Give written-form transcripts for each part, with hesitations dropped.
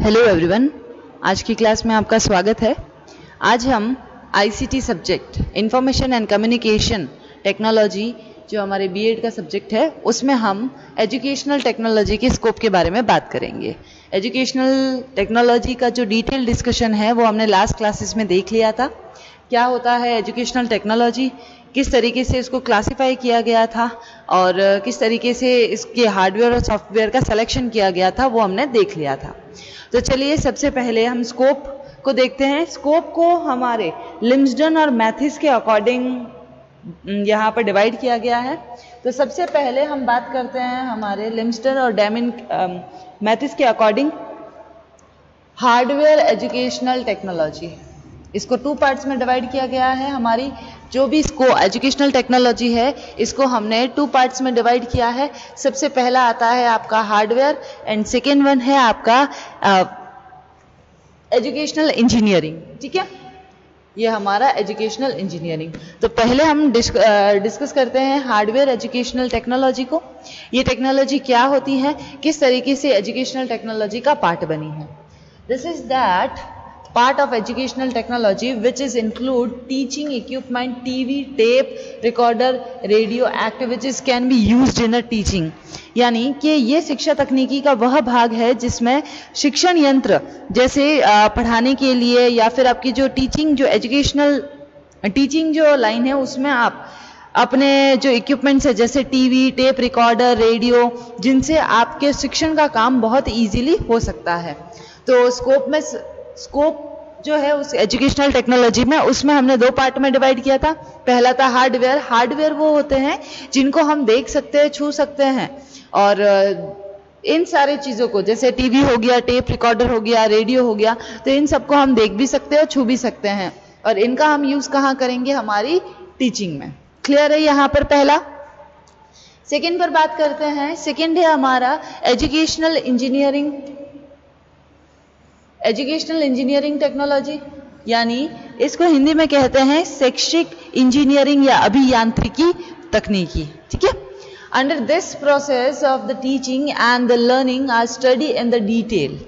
Hello everyone, आज की class में आपका स्वागत है। आज हम ICT subject information and communication technology जो हमारे बीएड का सब्जेक्ट है उसमें हम एजुकेशनल टेक्नोलॉजी के स्कोप के बारे में बात करेंगे। एजुकेशनल टेक्नोलॉजी का जो डिटेल डिस्कशन है वो हमने लास्ट क्लासेस में देख लिया था। क्या होता है एजुकेशनल टेक्नोलॉजी, किस तरीके से इसको क्लासिफाई किया गया था और किस तरीके से इसके हार्डवेयर और सॉफ्टवेयर का सिलेक्शन किया गया था वो हमने देख लिया था। तो चलिए सबसे पहले हम स्कोप को देखते हैं। स्कोप को हमारे लिम्सडन और मैथिस के अकॉर्डिंग यहाँ पर डिवाइड किया गया है। तो सबसे पहले हम बात करते हैं हमारे लिम्सडन और मैथिस के अकॉर्डिंग हार्डवेयर एजुकेशनल टेक्नोलॉजी। इसको 2 पार्ट्स में डिवाइड किया गया है। हमारी जो भी इसको एजुकेशनल टेक्नोलॉजी है इसको हमने 2 पार्ट्स में डिवाइड किया है। सबसे पहला आता है आपका हार्डवेयर एंड सेकेंड वन है आपका एजुकेशनल इंजीनियरिंग। ठीक है, ये हमारा एजुकेशनल इंजीनियरिंग। तो पहले हम डिस्कस करते हैं हार्डवेयर एजुकेशनल टेक्नोलॉजी को। ये टेक्नोलॉजी क्या होती है, किस तरीके से एजुकेशनल टेक्नोलॉजी का पार्ट बनी है। This is that part of educational technology which is include teaching equipment, TV, tape, recorder, radio activities can be used in a teaching। यानी कि ये शिक्षा तकनीकी का वह भाग है जिसमें शिक्षण यंत्र जैसे पढ़ाने के लिए या फिर आपकी जो टीचिंग जो एजुकेशनल टीचिंग जो लाइन है उसमें आप अपने जो इक्विपमेंट्स है जैसे टीवी, टेप रिकॉर्डर, रेडियो, जिनसे आपके शिक्षण का काम बहुत इजीली हो सकता है। तो स्कोप जो है उस एजुकेशनल टेक्नोलॉजी में उसमें हमने 2 पार्ट में डिवाइड किया था। पहला था हार्डवेयर। हार्डवेयर वो होते हैं जिनको हम देख सकते हैं, छू सकते हैं और इन सारे चीज़ों को जैसे टीवी हो गया, टेप रिकॉर्डर हो गया, रेडियो हो गया, तो इन सबको हम देख भी सकते हैं और छू भी सकते हैं और इनका हम यूज़ कहाँ करेंगे, हमारी टीचिंग में। क्लियर है यहाँ पर पहला। सेकेंड पर बात करते हैं। सेकेंड है हमारा एजुकेशनल इंजीनियरिंग टेक्नोलॉजी, यानी इसको हिंदी में कहते हैं शैक्षिक इंजीनियरिंग या अभियांत्रिकी तकनीकी। ठीक है, under this process of the teaching and the learning are study in the detail.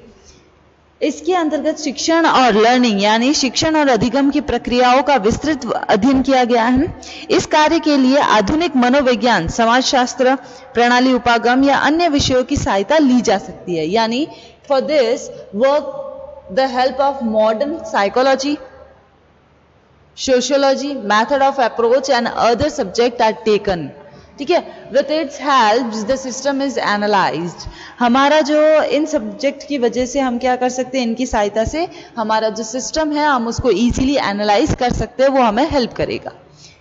इसके अंतर्गत शिक्षण और लर्निंग यानी शिक्षण और अधिगम की प्रक्रियाओं का विस्तृत अध्ययन किया गया है। इस कार्य के लिए आधुनिक मनोविज्ञान, समाजशास्त्र, प्रणाली उपागम या अन्य विषयों की सहायता ली जा सकती है। यानी for this work the help of modern psychology, sociology, method of approach and other subject are taken। ठीक है, with its help the system is analyzed। हमारा जो इन सब्जेक्ट की वजह से हम क्या कर सकते हैं, इनकी सहायता से हमारा जो सिस्टम है हम उसको इजीली एनालाइज कर सकते हैं, वो हमें हेल्प करेगा।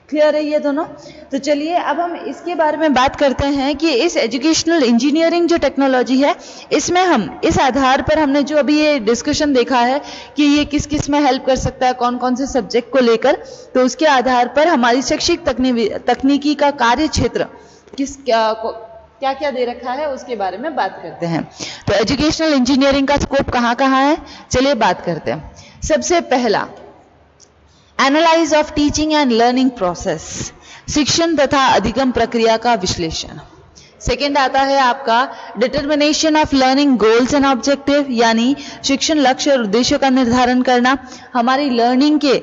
क्लियर है ये दोनों। तो चलिए अब हम इसके बारे में बात करते हैं कि इस एजुकेशनल इंजीनियरिंग जो टेक्नोलॉजी है इसमें हम इस आधार पर हमने जो अभी ये डिस्कशन देखा है कि ये किस किस में हेल्प कर सकता है, कौन कौन से सब्जेक्ट को लेकर, तो उसके आधार पर हमारी शैक्षिक तकनीकी का कार्य क्षेत्र क्या क्या दे रखा है उसके बारे में बात करते हैं। तो एजुकेशनल इंजीनियरिंग का स्कोप कहाँ कहाँ है, चलिए बात करते हैं। सबसे पहला analyse of teaching and learning process, शिक्षण तथा अधिगम प्रक्रिया का विश्लेषण। सेकेंड आता है आपका determination of learning goals and objective, यानी शिक्षण लक्ष्य और उद्देश्य का निर्धारण करना। हमारी लर्निंग के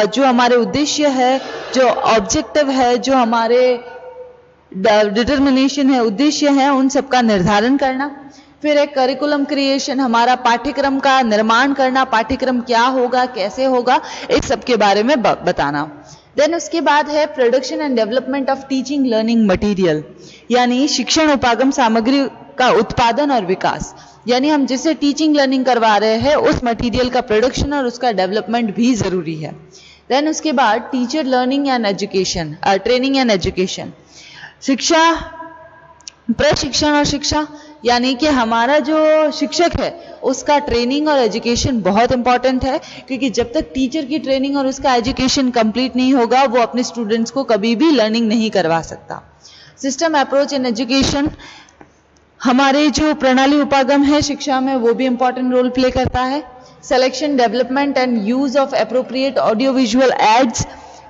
जो हमारे उद्देश्य है, जो ऑब्जेक्टिव है, जो हमारे डिटर्मिनेशन है, उद्देश्य है, उन सब का निर्धारण करना। फिर एक करिकुलम क्रिएशन, हमारा पाठ्यक्रम का निर्माण करना, पाठ्यक्रम क्या होगा, कैसे होगा, इस सब के बारे में बताना। देन उसके बाद है production and development of teaching learning material, यानी शिक्षण उपागम सामग्री का उत्पादन और विकास। यानी हम जिसे टीचिंग लर्निंग करवा रहे हैं उस मटेरियल का प्रोडक्शन और उसका डेवलपमेंट भी जरूरी है। देन उसके बाद teacher learning and education, training and education, शिक्षा, प्रशिक्षण और शिक्षा, यानी कि हमारा जो शिक्षक है उसका ट्रेनिंग और एजुकेशन बहुत इंपॉर्टेंट है, क्योंकि जब तक टीचर की ट्रेनिंग और उसका एजुकेशन कंप्लीट नहीं होगा वो अपने स्टूडेंट्स को कभी भी लर्निंग नहीं करवा सकता। सिस्टम अप्रोच इन एजुकेशन, हमारे जो प्रणाली उपागम है शिक्षा में वो भी इंपॉर्टेंट रोल प्ले करता है। Selection, development and use of appropriate audio visual aids,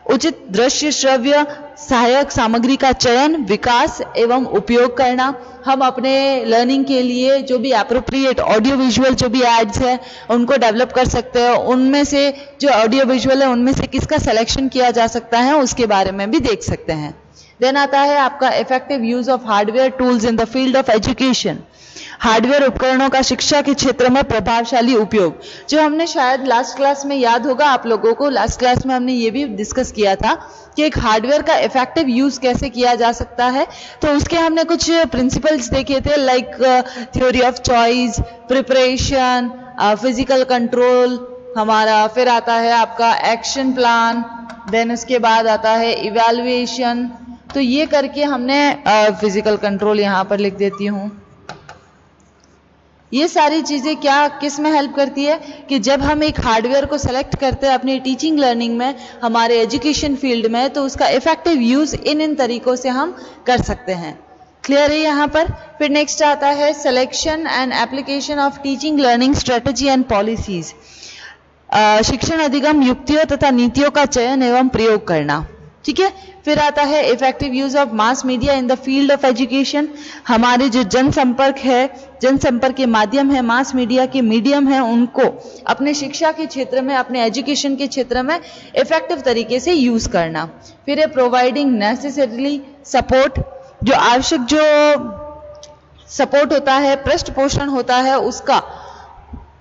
उचित दृश्य श्रव्य सहायक सामग्री का चयन, विकास एवं उपयोग करना। हम अपने लर्निंग के लिए जो भी एप्रोप्रिएट ऑडियो विजुअल जो भी एड्स है उनको डेवलप कर सकते हैं। उनमें से जो ऑडियो विजुअल है उनमें से किसका सिलेक्शन किया जा सकता है उसके बारे में भी देख सकते हैं। देन आता है आपका effective use of hardware tools in the field of education. Hardware उपकरणों का शिक्षा के क्षेत्र में प्रभावशाली उपयोग, जो हमने शायद लास्ट क्लास में याद होगा आप लोगों को, लास्ट क्लास में हमने ये भी डिस्कस किया था कि एक हार्डवेयर का इफेक्टिव यूज कैसे किया जा सकता है। तो उसके हमने कुछ प्रिंसिपल्स देखे थे, like theory of choice, preparation, physical control हमारा, फिर आता है आपका एक्शन प्लान, देन उसके बाद आता है इवैल्यूएशन। तो ये करके हमने फिजिकल कंट्रोल यहाँ पर लिख देती हूँ। ये सारी चीजें क्या किस में हेल्प करती है कि जब हम एक हार्डवेयर को सेलेक्ट करते हैं अपनी टीचिंग लर्निंग में, हमारे एजुकेशन फील्ड में, तो उसका इफेक्टिव यूज इन तरीकों से हम कर सकते हैं। क्लियर है यहाँ पर। फिर नेक्स्ट आता है selection and application of teaching learning strategy and policies. शिक्षण अधिगम युक्तियों तथा नीतियों का चयन एवं प्रयोग करना। ठीक है। फिर आता है effective use of mass media in the field of education. हमारे जो जनसंपर्क है, जनसंपर्क के माध्यम है, मास मीडिया के मीडियम है, उनको अपने शिक्षा के क्षेत्र में, अपने एजुकेशन के क्षेत्र में इफेक्टिव तरीके से यूज करना। फिर है प्रोवाइडिंग नेसेसरीली सपोर्ट, जो आवश्यक जो सपोर्ट होता है, पृष्ठ पोषण होता है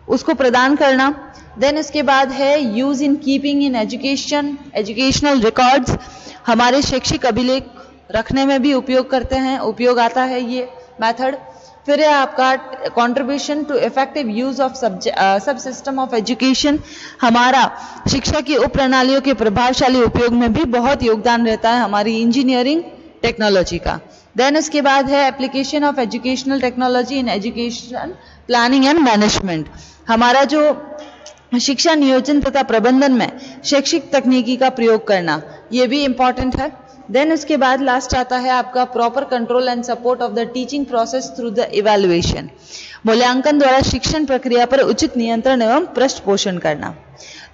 उसको प्रदान करना। देन इसके बाद है use in keeping in education, educational records. हमारे शैक्षिक अभिलेख रखने में भी उपयोग करते हैं, उपयोग आता है ये मेथड। फिर है आपका contribution to effective use of sub system of education. हमारा शिक्षा की उप प्रणालियों के प्रभावशाली उपयोग में भी बहुत योगदान रहता है हमारी इंजीनियरिंग टेक्नोलॉजी का। देन उसके बाद है application of educational technology in education planning and management. हमारा जो शिक्षा नियोजन तथा प्रबंधन में शैक्षिक तकनीकी का प्रयोग करना, ये भी इंपॉर्टेंट है। देन उसके बाद लास्ट आता है आपका proper control and support of the teaching process through the evaluation. मूल्यांकन द्वारा शिक्षण प्रक्रिया पर उचित नियंत्रण एवं पृष्ठ पोषण करना।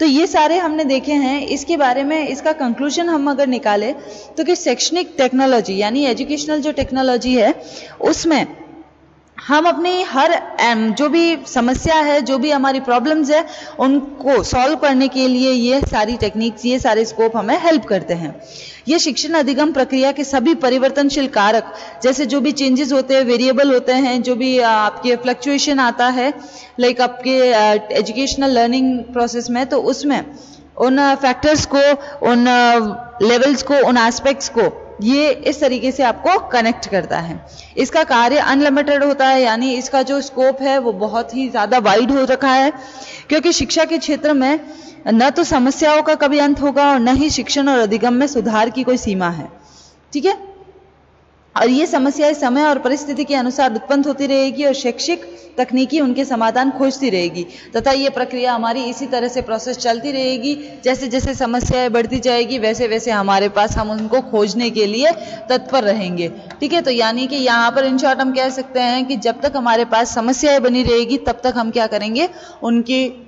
तो ये सारे हमने देखे हैं। इसके बारे में इसका कंक्लूजन हम अगर निकाले तो कि शैक्षणिक टेक्नोलॉजी यानी एजुकेशनल जो टेक्नोलॉजी है उसमें हम अपनी हर जो भी समस्या है, जो भी हमारी प्रॉब्लम्स है, उनको सॉल्व करने के लिए ये सारी टेक्निक्स, ये सारे स्कोप हमें हेल्प करते हैं। ये शिक्षण अधिगम प्रक्रिया के सभी परिवर्तनशील कारक, जैसे जो भी चेंजेस होते हैं, वेरिएबल होते हैं, जो भी आपके फ्लक्चुएशन आता है लाइक आपके एजुकेशनल लर्निंग प्रोसेस में, तो उसमें उन फैक्टर्स को, उन लेवल्स को, उन एस्पेक्ट्स को ये इस तरीके से आपको कनेक्ट करता है। इसका कार्य अनलिमिटेड होता है, यानी इसका जो स्कोप है वो बहुत ही ज़्यादा वाइड हो रखा है, क्योंकि शिक्षा के क्षेत्र में न तो समस्याओं का कभी अंत होगा और न ही शिक्षण और अधिगम में सुधार की कोई सीमा है। ठीक है। और ये समस्याएं समय और परिस्थिति के अनुसार उत्पन्न होती रहेगी और शैक्षिक तकनीकी उनके समाधान खोजती रहेगी, तथा ये प्रक्रिया हमारी इसी तरह से प्रोसेस चलती रहेगी। जैसे जैसे समस्याएं बढ़ती जाएगी वैसे वैसे हमारे पास हम उनको खोजने के लिए तत्पर रहेंगे। ठीक है। तो यानी कि यहाँ पर इन शॉर्ट हम कह सकते हैं कि जब तक हमारे पास समस्याएं बनी रहेगी तब तक हम क्या करेंगे, उनकी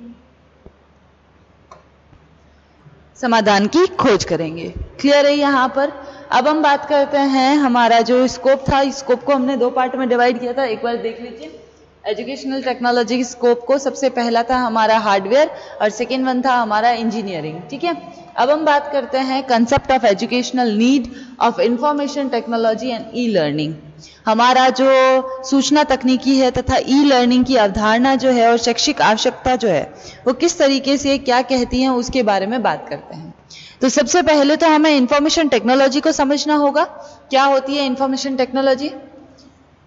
समाधान की खोज करेंगे। क्लियर है यहाँ पर। अब हम बात करते हैं हमारा जो स्कोप था, इस स्कोप को हमने दो पार्ट में डिवाइड किया था, एक बार देख लीजिए। एजुकेशनल टेक्नोलॉजी स्कोप को सबसे पहला था हमारा हार्डवेयर और सेकेंड वन था हमारा इंजीनियरिंग। ठीक है। अब हम बात करते हैं concept of educational need of information technology and e learning. हमारा जो सूचना तकनीकी है तथा ई लर्निंग की अवधारणा जो है और शैक्षिक आवश्यकता जो है वो किस तरीके से क्या कहती है उसके बारे में बात करते हैं। तो सबसे पहले तो हमें इंफॉर्मेशन टेक्नोलॉजी को समझना होगा। क्या होती है इंफॉर्मेशन टेक्नोलॉजी?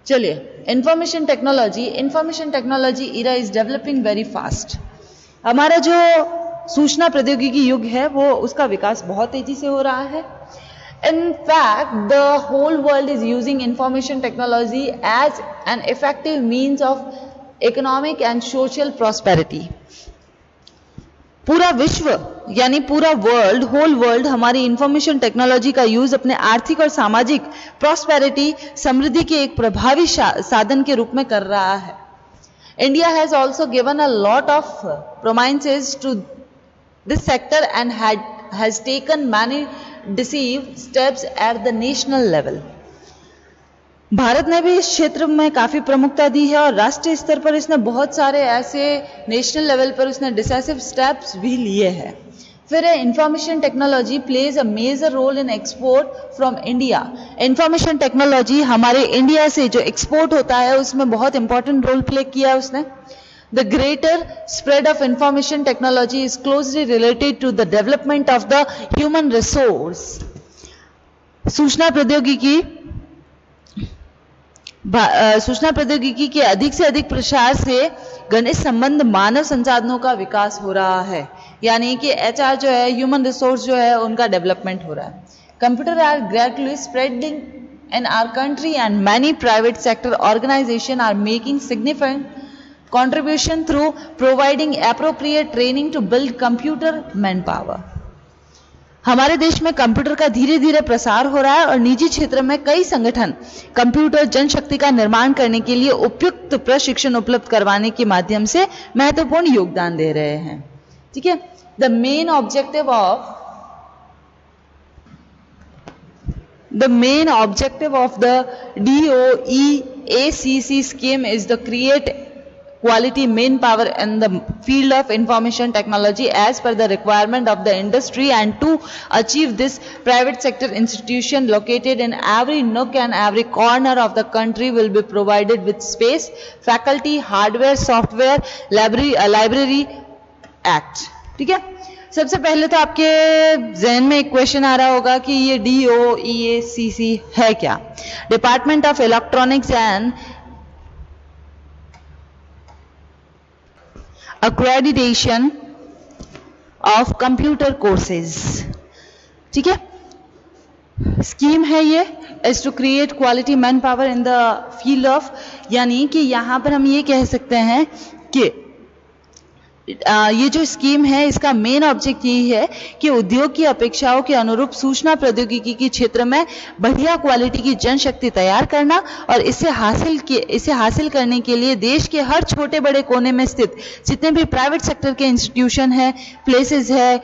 चलिए, information technology era is developing very fast. हमारा जो सूचना प्रौद्योगिकी युग है वो उसका विकास बहुत तेजी से हो रहा है। In fact, the whole world is using information technology as an effective means of economic and social prosperity. पूरा विश्व यानी पूरा वर्ल्ड, होल वर्ल्ड हमारी इंफॉर्मेशन टेक्नोलॉजी का यूज अपने आर्थिक और सामाजिक प्रॉस्पेरिटी, समृद्धि के एक प्रभावी साधन के रूप में कर रहा है। India has also given a lot of promises to this sector and had has taken many decisive steps at the national level. Bharat ने भी इस क्षेत्र में काफी प्रमुखता दी है और राष्ट्रीय स्तर पर इसने बहुत सारे ऐसे नेशनल लेवल पर उसने डिसाइसिव स्टेप्स भी लिए हैं। फिर information technology plays a major role in export from India. Information technology हमारे इंडिया से जो एक्सपोर्ट होता है उसमें बहुत इंपॉर्टेंट रोल प्ले किया है उसने। The greater spread of information technology is closely related to the development of the human resource. सूचना प्रौद्योगिकी के अधिक से अधिक प्रसार से घनिष्ठ संबंध मानव संसाधनों का विकास हो रहा है, यानी कि एचआर जो है, ह्यूमन रिसोर्स जो है, उनका डेवलपमेंट हो रहा है। Computer are gradually spreading in our country and many private sector organisation are making significant contribution through providing appropriate training to build computer manpower। हमारे देश में कंप्यूटर का धीरे धीरे प्रसार हो रहा है और निजी क्षेत्र में कई संगठन कंप्यूटर जनशक्ति का निर्माण करने के लिए उपयुक्त प्रशिक्षण उपलब्ध करवाने के माध्यम से महत्वपूर्ण योगदान दे रहे हैं। ठीक है, the main objective of the DOEACC scheme is to create quality manpower in the field of information technology as per the requirement of the industry, and to achieve this, private sector institution located in every nook and every corner of the country will be provided with space, faculty, hardware, software, library act। ठीक है, सबसे पहले तो आपके जहन में एक question आ रहा होगा कि ये DOEACC है क्या? Department of electronics and accreditation of computer courses। ठीक है, स्कीम है ये is to create quality manpower in the field of, यानी कि यहां पर हम ये कह सकते हैं कि ये जो स्कीम है इसका मेन ऑब्जेक्ट यही है कि उद्योग की अपेक्षाओं के अनुरूप सूचना प्रौद्योगिकी के क्षेत्र में बढ़िया क्वालिटी की जनशक्ति तैयार करना और इसे हासिल करने के लिए देश के हर छोटे बड़े कोने में स्थित जितने भी प्राइवेट सेक्टर के इंस्टीट्यूशन है, प्लेसेस है,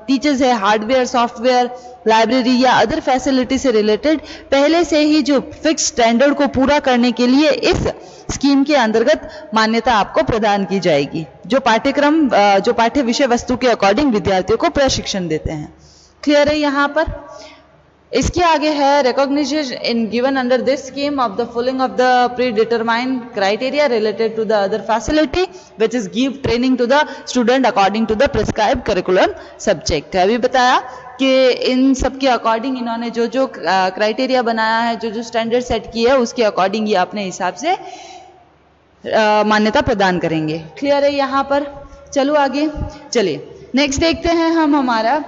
टीचर्स है, हार्डवेयर, सॉफ्टवेयर, लाइब्रेरी या अदर फैसिलिटी से रिलेटेड पहले से ही जो फिक्स स्टैंडर्ड को पूरा करने के लिए इस स्कीम के अंतर्गत मान्यता आपको प्रदान की जाएगी, जो पाठ्य विषय वस्तु के अकॉर्डिंग विद्यार्थियों को प्रशिक्षण देते हैं। क्लियर है यहाँ पर? इसके आगे है recognition in given under this scheme of the following of the predetermined criteria related to the other facility which is give training to the student according to the prescribe curriculum subject. अभी बताया कि इन सब के according इन्होंने जो जो criteria बनाया है, जो जो स्टैंडर्ड सेट की है, उसके अकॉर्डिंग ये अपने हिसाब से मान्यता प्रदान करेंगे। क्लियर है यहाँ पर? चलो आगे चलिए, नेक्स्ट देखते हैं हम हमारा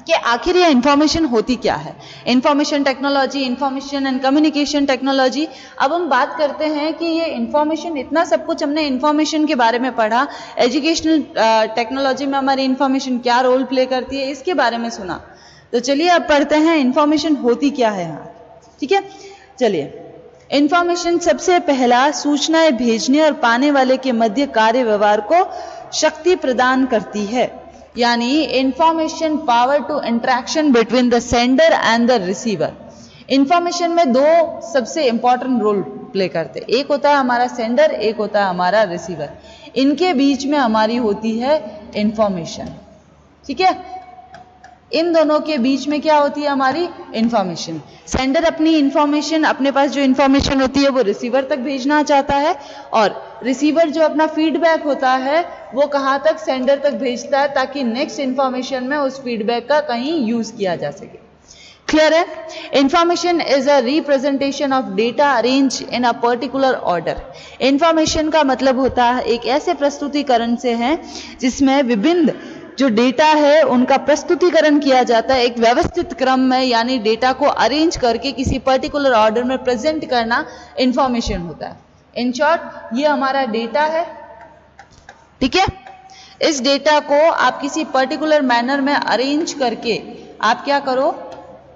कि आखिर ये इंफॉर्मेशन होती क्या है। Information technology, information and communication technology. अब हम बात करते हैं कि ये इंफॉर्मेशन, इतना सब कुछ हमने इंफॉर्मेशन के बारे में पढ़ा, एजुकेशनल टेक्नोलॉजी में हमारी इंफॉर्मेशन क्या रोल प्ले करती है इसके बारे में सुना। तो चलिए अब पढ़ते हैं इंफॉर्मेशन होती क्या है यहाँ। ठीक है, चलिए। इंफॉर्मेशन सबसे पहला सूचनाएं भेजने और पाने वाले के मध्य कार्य व्यवहार को शक्ति प्रदान करती है, यानी information power to interaction between the sender and the receiver. Information में दो सबसे इंपॉर्टेंट रोल प्ले करते हैं, एक होता है हमारा सेंडर, एक होता है हमारा रिसीवर। इनके बीच में हमारी होती है इंफॉर्मेशन। ठीक है, इन दोनों के बीच में क्या होती है हमारी इंफॉर्मेशन। सेंडर अपनी इंफॉर्मेशन, अपने पास जो इंफॉर्मेशन होती है वो रिसीवर तक भेजना चाहता है, और रिसीवर जो अपना फीडबैक होता है वो कहाँ तक, सेंडर तक भेजता है, ताकि नेक्स्ट इंफॉर्मेशन में उस फीडबैक का कहीं यूज किया जा सके। क्लियर है? Information is a representation of data arrange in a particular order. Information का मतलब होता है एक ऐसे प्रस्तुतिकरण से है जिसमें विभिन्न जो डेटा है उनका प्रस्तुतिकरण किया जाता है एक व्यवस्थित क्रम में, यानी डेटा को अरेंज करके किसी पर्टिकुलर ऑर्डर में प्रेजेंट करना इंफॉर्मेशन होता है। इन शॉर्ट ये हमारा डेटा है। ठीक है, इस डेटा को आप किसी पर्टिकुलर मैनर में अरेंज करके आप क्या करो,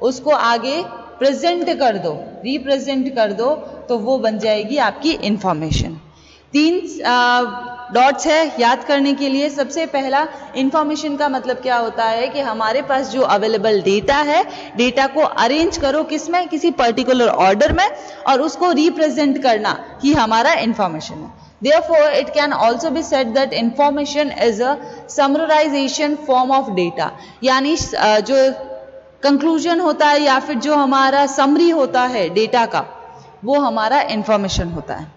उसको आगे प्रेजेंट कर दो, रिप्रेजेंट कर दो, तो वो बन जाएगी आपकी इंफॉर्मेशन। तीन डॉट्स है याद करने के लिए। सबसे पहला, इंफॉर्मेशन का मतलब क्या होता है कि हमारे पास जो अवेलेबल डेटा है, डेटा को अरेंज करो किसमें, किसी पर्टिकुलर ऑर्डर में, और उसको रिप्रेजेंट करना ही हमारा इंफॉर्मेशन है। Therefore, it can also be said that information is a summarization form of data, यानी जो कंक्लूजन होता है या फिर जो हमारा समरी होता है डेटा का, वो हमारा इंफॉर्मेशन होता है।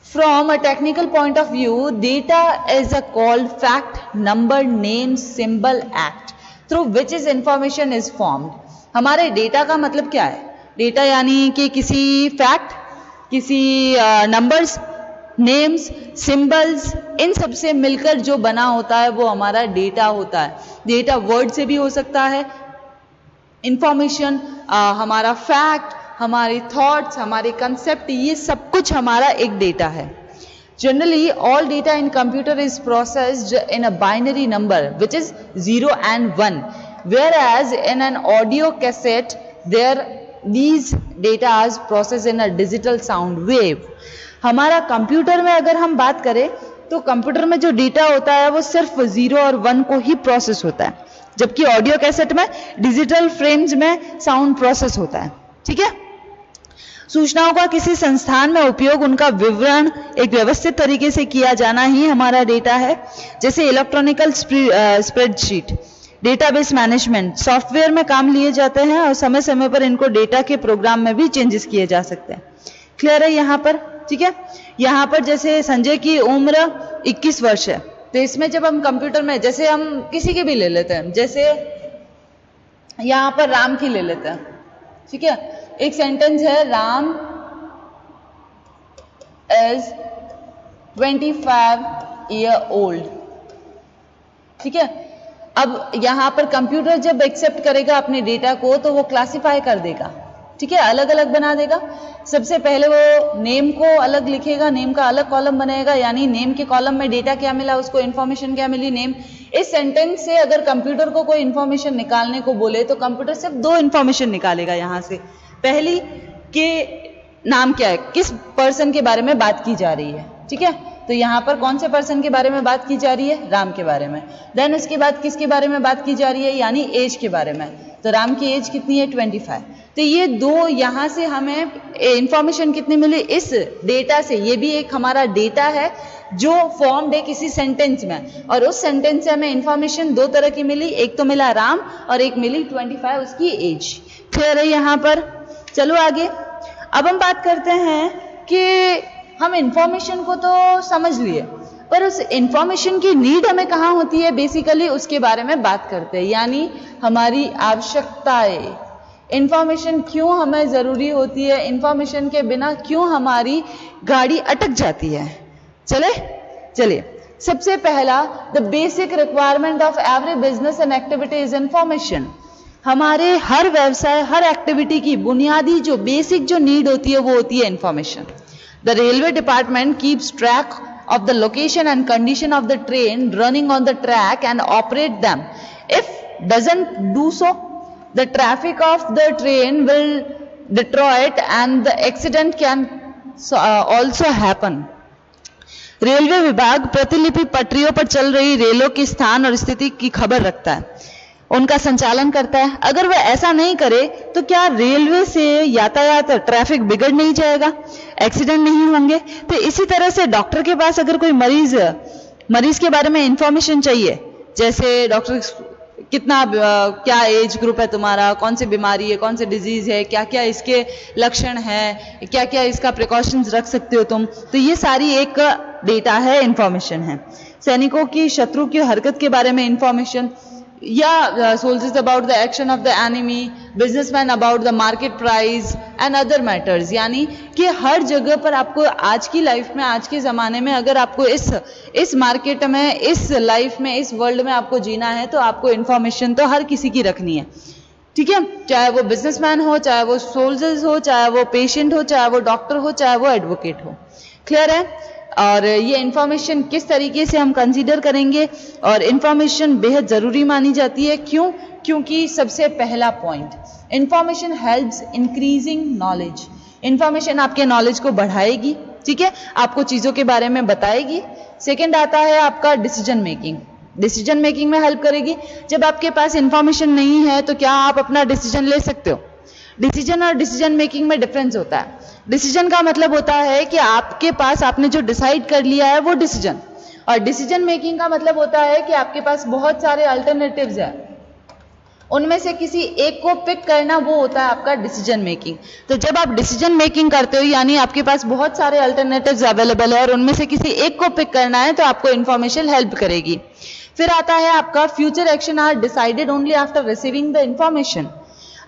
From a technical point of view, data is a called fact, number, name, symbol, act through which is information is formed. हमारे डेटा का मतलब क्या है? डेटा यानी कि किसी फैक्ट, किसी नंबर्स, नेम्स, सिंबल्स, इन सब से मिलकर जो बना होता है वो हमारा डेटा होता है। डेटा वर्ड से भी हो सकता है, इंफॉर्मेशन, हमारा फैक्ट, हमारे थॉट्स, हमारे कंसेप्ट, ये सब कुछ हमारा एक डेटा है। Generally all data in computer is processed in a binary number which is 0 and 1, whereas in an audio cassette these data is processed in a digital sound wave. हमारा computer में अगर हम बात करें तो कंप्यूटर में जो डेटा होता है वो सिर्फ 0 और 1 को ही प्रोसेस होता है, जबकि ऑडियो कैसेट में डिजिटल फ्रेम्स में साउंड प्रोसेस होता है। ठीक है। सूचनाओं का किसी संस्थान में उपयोग, उनका विवरण एक व्यवस्थित तरीके से किया जाना ही हमारा डेटा है। जैसे electronical spreadsheet, database management, software में काम लिए जाते हैं और समय समय पर इनको डेटा के प्रोग्राम में भी चेंजेस किए जा सकते हैं। क्लियर है यहाँ पर? ठीक है। यहाँ पर जैसे संजय की उम्र 21 वर्ष है, तो इसमें जब हम कंप्यूटर में, जैसे हम किसी की भी ले लेते हैं, जैसे यहाँ पर राम की ले लेते हैं। ठीक है। एक सेंटेंस है, राम इज 25 years old। ठीक है। अब यहाँ पर कंप्यूटर जब एक्सेप्ट करेगा अपने डेटा को तो वो क्लासिफाई कर देगा। ठीक है, अलग अलग बना देगा। सबसे पहले वो नेम को अलग लिखेगा, नेम का अलग कॉलम बनाएगा, यानी नेम के कॉलम में डेटा क्या मिला, उसको इन्फॉर्मेशन क्या मिली, नेम। इस सेंटेंस से अगर कंप्यूटर को कोई इन्फॉर्मेशन निकालने को बोले तो कंप्यूटर सिर्फ 2 इन्फॉर्मेशन निकालेगा यहाँ से। पहली कि नाम क्या है, किस पर्सन के बारे में बात की जा रही है। ठीक है, तो यहाँ पर कौन से पर्सन के बारे में बात की जा रही है, राम के बारे में। देन उसके बाद किसके बारे में बात की जा रही है, यानी एज के बारे में। तो राम की एज कितनी है, 25। तो ये 2 यहाँ से हमें इंफॉर्मेशन कितनी मिली इस डेटा से। ये भी एक हमारा डेटा है जो फॉर्म्ड है किसी सेंटेंस में, और उस सेंटेंस से हमें इंफॉर्मेशन 2 तरह की मिली, एक तो मिला राम और एक मिली 25 उसकी एज। क्लियर है यहाँ पर? चलो आगे। अब हम बात करते हैं कि हम इंफॉर्मेशन को तो समझ लिए, पर उस इंफॉर्मेशन की नीड हमें कहाँ होती है, बेसिकली उसके बारे में बात करते हैं, यानी हमारी आवश्यकताएं। इंफॉर्मेशन क्यों हमें जरूरी होती है, इंफॉर्मेशन के बिना क्यों हमारी गाड़ी अटक जाती है। चलिए सबसे पहला, the basic requirement of every business and activity is information. हमारे हर व्यवसाय, हर एक्टिविटी की बुनियादी जो बेसिक जो नीड होती है वो होती है information. The railway department keeps track of the location and condition of the train running on the track and operate them. If doesn't do so, the traffic of the train will deteriorate and the accident can also happen. Railway विभाग प्रतिलिपि पटरियों पर चल रही रेलों की स्थान और स्थिति की खबर रखता है, उनका संचालन करता है। अगर वह ऐसा नहीं करे तो क्या रेलवे से यातायात ट्रैफिक बिगड़ नहीं जाएगा, एक्सीडेंट नहीं होंगे? तो इसी तरह से डॉक्टर के पास अगर कोई मरीज के बारे में इंफॉर्मेशन चाहिए, जैसे डॉक्टर कितना क्या एज ग्रुप है तुम्हारा, कौन सी बीमारी है, कौन सी डिजीज है, क्या क्या इसके लक्षण है, क्या क्या इसका प्रिकॉशंस रख सकते हो तुम, तो ये सारी एक डेटा है, इंफॉर्मेशन है। सैनिकों की शत्रु की हरकत के बारे में इंफॉर्मेशन, या soldiers about the action of the enemy, businessman about the market price and other matters. यानी कि हर जगह पर आपको आज की लाइफ में, आज के ज़माने में अगर आपको इस मार्केट में, इस लाइफ में, इस वर्ल्ड में आपको जीना है तो आपको इन्फॉर्मेशन तो हर किसी की रखनी है। ठीक है, चाहे वो बिजनेसमैन हो, चाहे वो सोल्जर्स हो, चाहे वो पेशेंट हो, चाहे वो डॉक्टर हो, चाहे वो एडवोकेट हो। क्लियर है? और ये इंफॉर्मेशन किस तरीके से हम कंसीडर करेंगे, और इंफॉर्मेशन बेहद ज़रूरी मानी जाती है। क्यों? क्योंकि सबसे पहला point, information helps increasing knowledge. Information आपके नॉलेज को बढ़ाएगी, ठीक है, आपको चीजों के बारे में बताएगी। सेकंड आता है आपका डिसीजन मेकिंग। डिसीजन मेकिंग में हेल्प करेगी। जब आपके पास इंफॉर्मेशन नहीं है तो क्या आप अपना डिसीजन ले सकते हो? डिसीजन और डिसीजन मेकिंग में डिफरेंस होता है। डिसीजन का मतलब होता है कि आपके पास आपने जो डिसाइड कर लिया है वो डिसीजन, और डिसीजन मेकिंग का मतलब होता है कि आपके पास बहुत सारे अल्टरनेटिव्स हैं, उनमें से किसी एक को पिक करना, वो होता है आपका डिसीजन मेकिंग। तो जब आप डिसीजन मेकिंग करते हो यानी आपके पास बहुत सारे अल्टरनेटिव्स अवेलेबल है और उनमें से किसी एक को पिक करना है, तो आपको इंफॉर्मेशन हेल्प करेगी। फिर आता है आपका future action are decided only after receiving the information.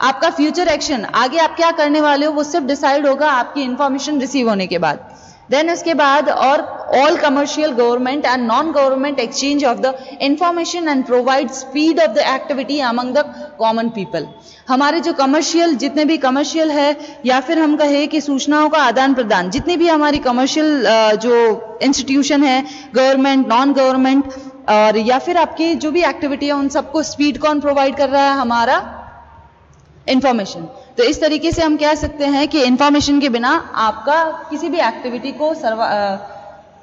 आपका फ्यूचर एक्शन, आगे आप क्या करने वाले हो, वो सिर्फ डिसाइड होगा आपकी इंफॉर्मेशन रिसीव होने के बाद। देन उसके बाद और all commercial government and non government exchange of the information and provide speed of the activity among the common people. हमारे जो कमर्शियल, जितने भी कमर्शियल है या फिर हम कहें कि सूचनाओं का आदान प्रदान, जितनी भी हमारी कमर्शियल जो इंस्टीट्यूशन है, गवर्नमेंट, नॉन गवर्नमेंट और या फिर आपकी जो भी एक्टिविटी है, उन सबको स्पीड कौन प्रोवाइड कर रहा है? हमारा इंफॉर्मेशन। तो इस तरीके से हम कह सकते हैं कि इंफॉर्मेशन के बिना आपका किसी भी एक्टिविटी को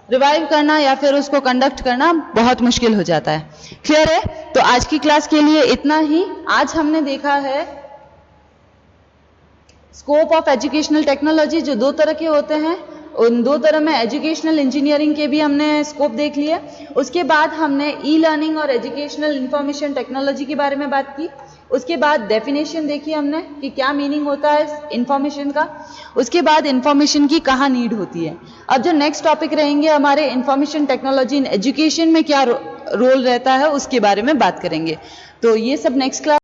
रिवाइव करना या फिर उसको कंडक्ट करना बहुत मुश्किल हो जाता है। क्लियर है? तो आज की क्लास के लिए इतना ही। आज हमने देखा है स्कोप ऑफ एजुकेशनल टेक्नोलॉजी, जो दो तरह के होते हैं। उन दो तरह में एजुकेशनल इंजीनियरिंग के भी हमने स्कोप देख लिया। उसके बाद हमने ई लर्निंग और एजुकेशनल इंफॉर्मेशन टेक्नोलॉजी के बारे में बात की। उसके बाद डेफिनेशन देखी हमने कि क्या मीनिंग होता है इंफॉर्मेशन का। उसके बाद इंफॉर्मेशन की कहाँ नीड होती है। अब जो नेक्स्ट टॉपिक रहेंगे हमारे, इंफॉर्मेशन टेक्नोलॉजी इन एजुकेशन में क्या रोल रहता है, उसके बारे में बात करेंगे। तो ये सब नेक्स्ट क्लास